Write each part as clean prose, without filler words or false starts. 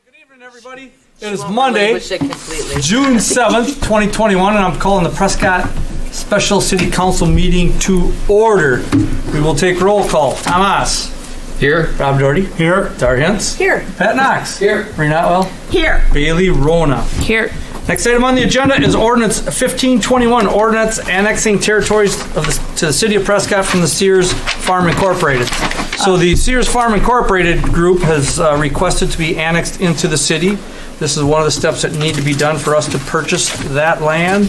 Good evening, everybody. It is Monday, June 7th, 2021, and I'm calling the Prescott Special City Council meeting to order. We will take roll call. Tomas. Here. Rob Doherty. Here. Dar Hintz. Here. Pat Knox. Here. Maureen Otwell. Here. Bailey Rona. Here. Next item on the agenda is Ordinance 1521, Ordinance annexing territories to the City of Prescott from the Sears Farm Incorporated. So the Sears Farm Incorporated group has requested to be annexed into the city. This is one of the steps that need to be done for us to purchase that land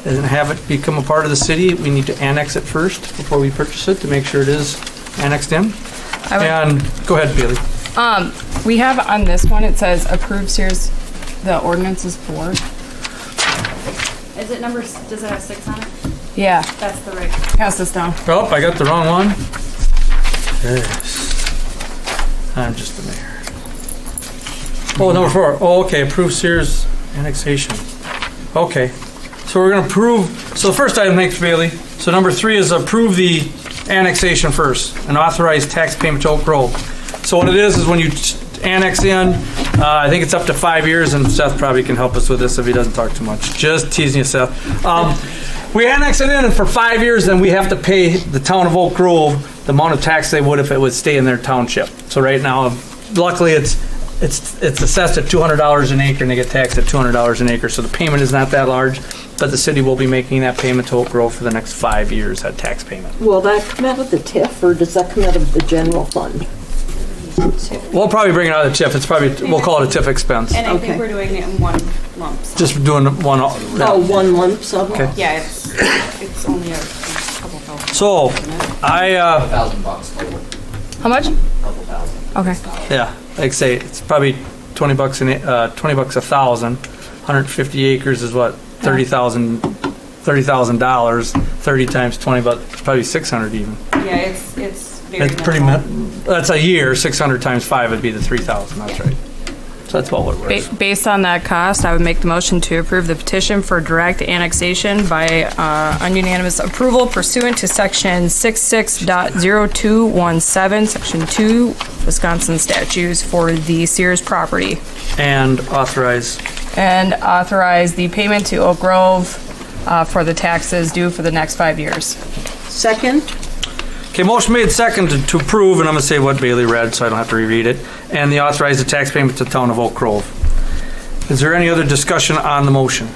and have it become a part of the city. We need to annex it first before we purchase it to make sure it is annexed in. And go ahead, Bailey. We have on this one, it says approve Sears, the ordinance is 4. Is it number, does it have 6 on it? Yeah, That's the right. pass this down. Oh, I got the wrong one. Yes. I'm just the mayor. Oh, number 4. Oh, okay. Approve Sears annexation. Okay. So we're going to approve. So the first item, thanks, Bailey. So number 3 is approve the annexation first and authorize tax payment to Oak Grove. So what it is when you annex in, I think it's up to 5 years, and Seth probably can help us with this if he doesn't talk too much. Just teasing you, Seth. We annex it in, and for 5 years, then we have to pay the town of Oak Grove the amount of tax they would if it would stay in their township. So right now, luckily, it's assessed at $200 an acre, and they get taxed at $200 an acre. So the payment is not that large, but the city will be making that payment to Oak Grove for the next 5 years, that tax payment. Will that come out of the TIF or does that come out of the general fund? We'll probably bring it out of the TIF. It's probably, we'll call it a TIF expense. And I Okay. think we're doing it in one lump sum. Just doing one. Oh, one lump sum? Okay. Yeah, it's only a couple thousand. So, I, $1,000 total. How much? Couple thousand. Okay. yeah, like I say, it's probably $20 a thousand. 150 acres is what, $30,000. $30 times 20 bucks, probably 600 even. Yeah, it's very It's pretty. That's a year. 600 times 5 would be the 3,000. That's right. So that's what we're. Based on that cost, I would make the motion to approve the petition for direct annexation by unanimous approval pursuant to section 66.0217, section 2, Wisconsin statutes for the Sears property. And authorize. And authorize the payment to Oak Grove for the taxes due for the next 5 years. Second? Okay, motion made second to approve, and I'm going to say what Bailey read, so I don't have to reread it. And the authorize the tax payment to the town of Oak Grove. Is there any other discussion on the motion?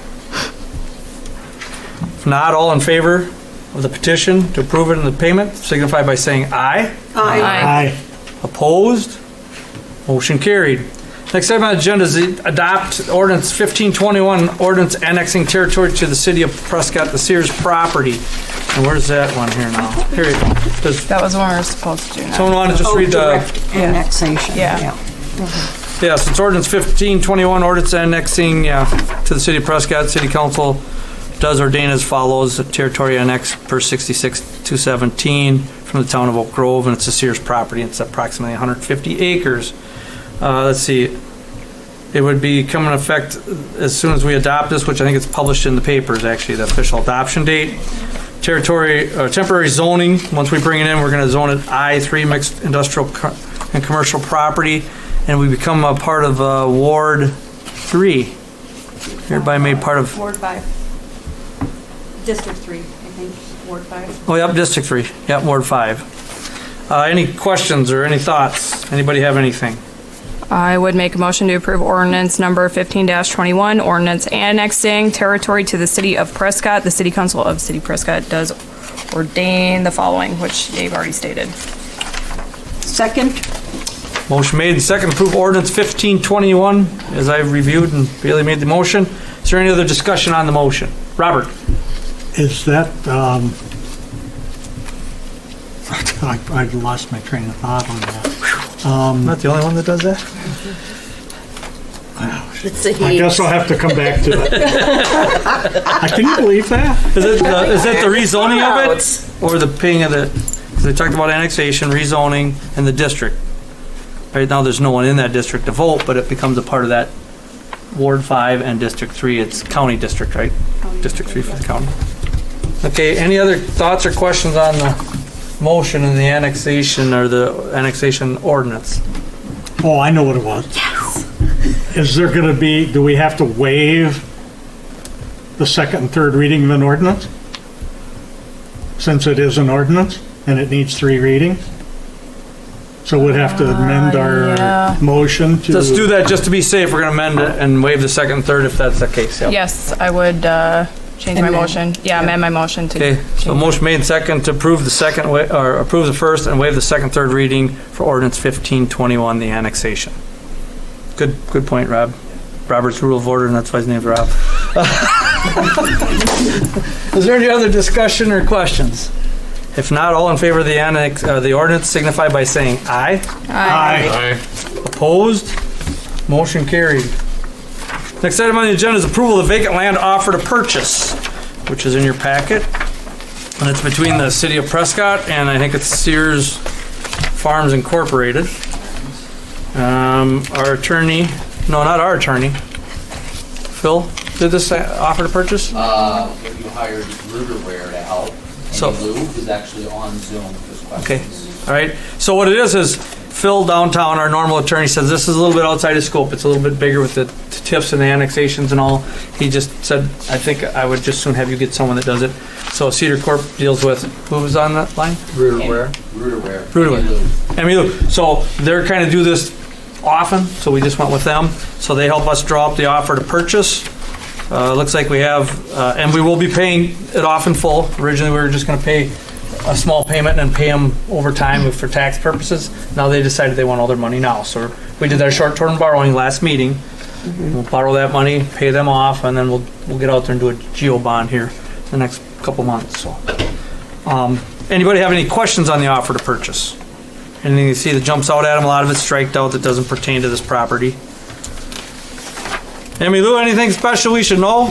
If not, all in favor of the petition to approve it and the payment, signify by saying aye. Aye. Opposed? Motion carried. Next item on the agenda is adopt ordinance 1521, ordinance annexing territory to the city of Prescott, the Sears property. And where's that one here now? Here you go. Does That was the one we were supposed to do now. someone want to just read the? Direct annexation. Yeah. Yes, it's ordinance 1521, ordinance annexing to the city of Prescott. City Council does ordain as follows: the territory annexed per 66-217 from the town of Oak Grove, and it's a Sears property. It's approximately 150 acres. Let's see. It would be coming into effect as soon as we adopt this, which I think it's published in the papers, actually, the official adoption date. Temporary zoning, once we bring it in, we're going to zone it I3, mixed industrial and commercial property, and we become a part of Ward 3. Hereby made part of, Ward 5. District 3, I think, Ward 5. oh, yep, District 3. Yep, Ward 5. Any questions or any thoughts? Anybody have anything? I would make a motion to approve ordinance number 15-21, ordinance annexing territory to the city of Prescott. The City Council of City Prescott does ordain the following, which Dave already stated. Second? Motion made and second, approve ordinance 1521, as I reviewed and Bailey made the motion. Is there any other discussion on the motion? Robert? Is that, I lost my train of thought on that. Not the only one that does that? I guess I'll have to come back to it. Can you believe that? Is it the rezoning of it? Or the paying of the, because they talked about annexation, rezoning, and the district. Right now, there's no one in that district to vote, but it becomes a part of that Ward 5 and District 3. It's county district, right? District 3 for the county. Okay, any other thoughts or questions on the motion and the annexation or the annexation ordinance? Oh, I know what it was. is there gonna be, do we have to waive the second and third reading of an ordinance? Since it is an ordinance and it needs 3 readings? So we'd have to amend yeah. our motion to. Let's do that just to be safe. We're gonna amend it and waive the second and third if that's the case. Yep. Yes, I would change my Amend. motion. Yeah, amend my motion to. Okay, so motion made second to approve the second, or approve the first and waive the second, third reading for ordinance 1521, the annexation. Good point, Rob. Robert's Rule of Order, and that's why his name's Rob. Is there any other discussion or questions? If not, all in favor of the ordinance signify by saying aye. Aye. Opposed? Motion carried. Next item on the agenda is approval of vacant land offer to purchase, which is in your packet. And it's between the city of Prescott and I think it's Sears Farms Incorporated. Our attorney, no, not our attorney. Phil, did this offer to purchase? You hired Rooterware to help. So- And Lou is actually on Zoom for Okay, questions. all right. So what it is Phil downtown, our normal attorney, says this is a little bit outside his scope. It's a little bit bigger with the TIFs and the annexations and all. He just said, I think I would just soon have you get someone that does it. So Cedar Corp deals with, who was on that line? Rooterware. Rooterware. And Lou. So they're kind of do this often, so we just went with them. So they help us draw up the offer to purchase. Looks like we have, and we will be paying it off in full. Originally, we were just going to pay a small payment and pay them over time for tax purposes. Now they decided they want all their money now. So we did our short-term borrowing last meeting. We'll borrow that money, pay them off, and then we'll get out there and do a geo bond here the next couple months. So, anybody have any questions on the offer to purchase? Anything you see that jumps out at them? A lot of it's striked out that doesn't pertain to this property. Amy Lou, anything special we should know?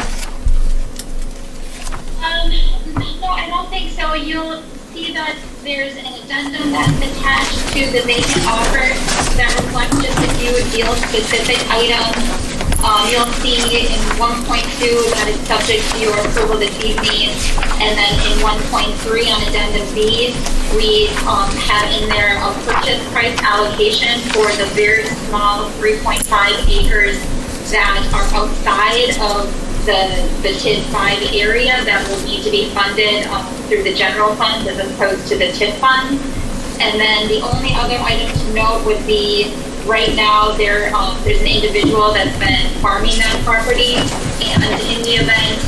No, I don't think so. You'll see that there's an addendum that's attached to the vacant offer that reflects just a few deal-specific items. You'll see in 1.2 that it's subject to your approval this evening, and then in 1.3 on addendum B, we have in there a purchase price allocation for the very small 3.5 acres that are outside of the TID 5 area that will need to be funded through the general fund as opposed to the TID fund. And then the only other item to note would be right now there's an individual that's been farming that property, and in the event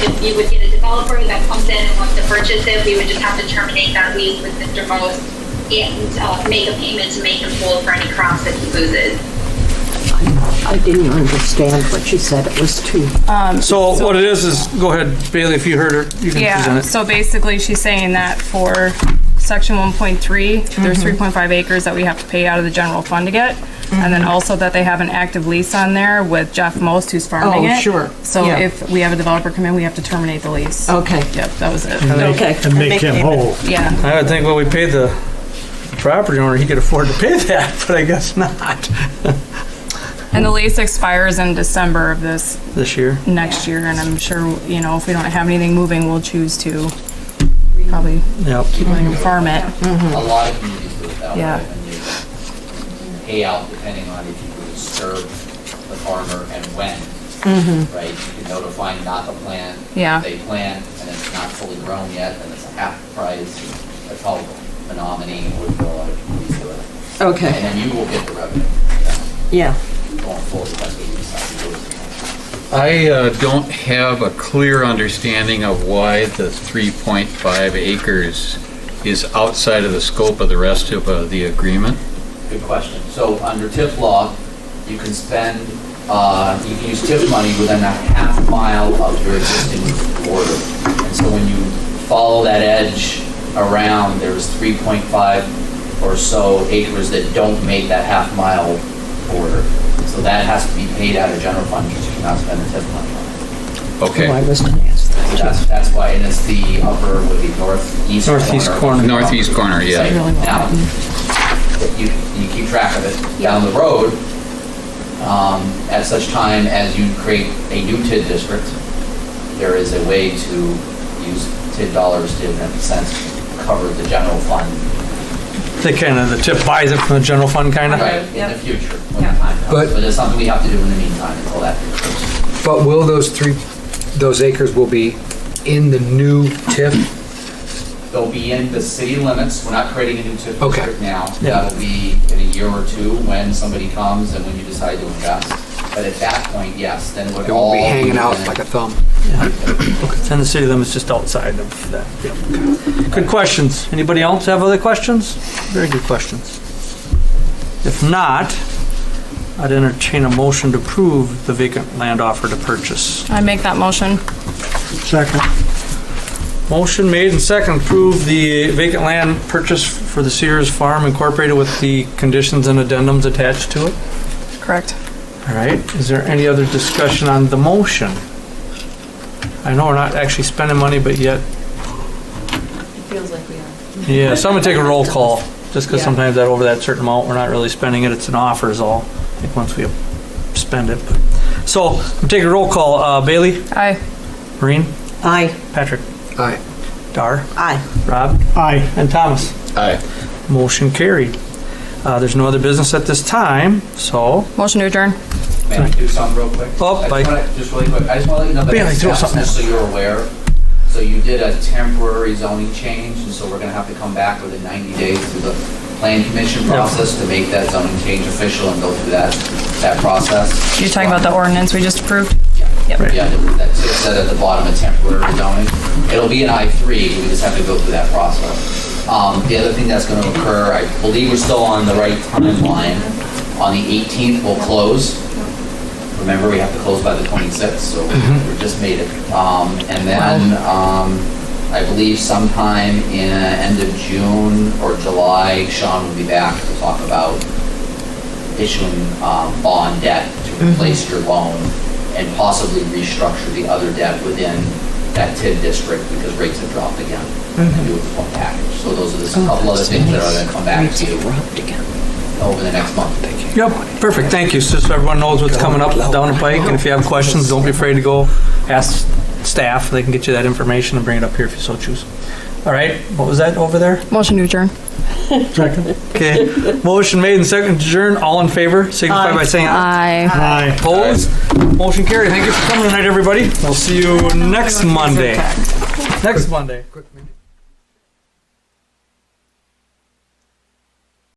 if you would get a developer that comes in and wants to purchase it, we would just have to terminate that lease with Mr. Most and make a payment to make him whole for any crops that he loses. I didn't understand what you said. It was too. So what it is go ahead, Bailey, if you heard her, you can Yeah, present it. so basically she's saying that for section 1.3, there's 3.5 acres that we have to pay out of the general fund to get. And then also that they have an active lease on there with Jeff Most, who's farming it. Oh, sure. So Yeah. if we have a developer come in, we have to terminate the lease. Okay. Yep, that was it. Okay. And make him whole. Yeah. I would think when we paid the property owner, he could afford to pay that, but I guess not And the lease expires in December of this this year. next year, and I'm sure, you know, if we don't have anything moving, we'll choose to probably Yep. keep letting them farm it. A lot of communities do it that Yeah. way, and you pay out depending on if you would serve the farmer and when. Right, you can notify them not to plant. Yeah. If they plant and it's not fully grown yet, then it's a half price. That's how Menominee would go, a lot of communities do it. Okay. And then you will get the revenue Yeah. going forward, that's what you decide to do. I don't have a clear understanding of why the 3.5 acres is outside of the scope of the rest of the agreement. Good question. So under TIF law, you can spend, you can use TIF money within a half mile of your existing border. And so when you follow that edge around, there's 3.5 or so acres that don't make that half mile border. So that has to be paid out of general fund, because you cannot spend the TIF money on it. Okay. Oh, I was going to ask that. That's why, and it's the upper, would be northeast corner. Northeast corner. Northeast corner, yeah. Site. Really well Now, you keep track of it down the road, at such time as you create a new TID district, there is a way to use TID dollars to, in a sense, cover the general fund. They kind of, the tip buys it from the general fund kind of? Right, in the future. when the time comes. But- But it's something we have to do in the meantime until that occurs. But will those acres will be in the new TIF? They'll be in the city limits. We're not creating a new TIF Okay. district now. Yeah. That'll be in a year or two when somebody comes and when you decide to invest. But at that point, yes, then it would It all won't be hanging out within- like a thumb. It's in the city limits, just outside of that. Yep. Good questions. Anybody else have other questions? Very good questions. If not, I'd entertain a motion to approve the vacant land offer to purchase. I make that motion. Second. Motion made and second, approve the vacant land purchase for the Sears Farm Incorporated with the conditions and addendums attached to it. Correct. All right, is there any other discussion on the motion? I know we're not actually spending money, but yet, It feels like we are. yeah, so I'm gonna take a roll call, just because Yeah. sometimes that over that certain amount, we're not really spending it, it's an offer is all. I think once we spend it. So, I'm taking a roll call, Bailey, Aye. Maureen, Aye. Patrick, Aye. Dar, Aye. Rob, Aye. and Thomas. Aye. Motion carried. There's no other business at this time, so, Motion to adjourn. May I do something real quick? Oh, I just bye. wanna- Just really quick, I just want to let you know that Bailey, next throw steps, something just so you're aware. So you did a temporary zoning change, and so we're gonna have to come back within 90 days through the plan commission process to make that zoning change official and go through that process. You're talking about the ordinance we just approved? Yeah. Yep. Yeah, that's it said at the bottom of temporary zoning. It'll be an I3, we just have to go through that process. The other thing that's gonna occur, I believe we're still on the right timeline. On the 18th, we'll close. Remember, we have to close by the 26th, so we just made it. And then, I believe sometime in end of June or July, Sean will be back to talk about issuing bond debt to replace your loan and possibly restructure the other debt within that TID district because rates have dropped again. And do it as one package. So those are just a couple other things that are going to come back to you over the next month. yep, perfect, thank you. So everyone knows what's coming up down the pike, and if you have questions, don't be afraid to go ask staff. They can get you that information and bring it up here if you so choose. All right, what was that over there? Motion to adjourn. Second. Okay, motion made and second to adjourn. All in favor, signify by saying aye. Aye. Aye. Opposed? Motion carried. Thank you for coming tonight, everybody. We'll see you next Monday. Next Monday.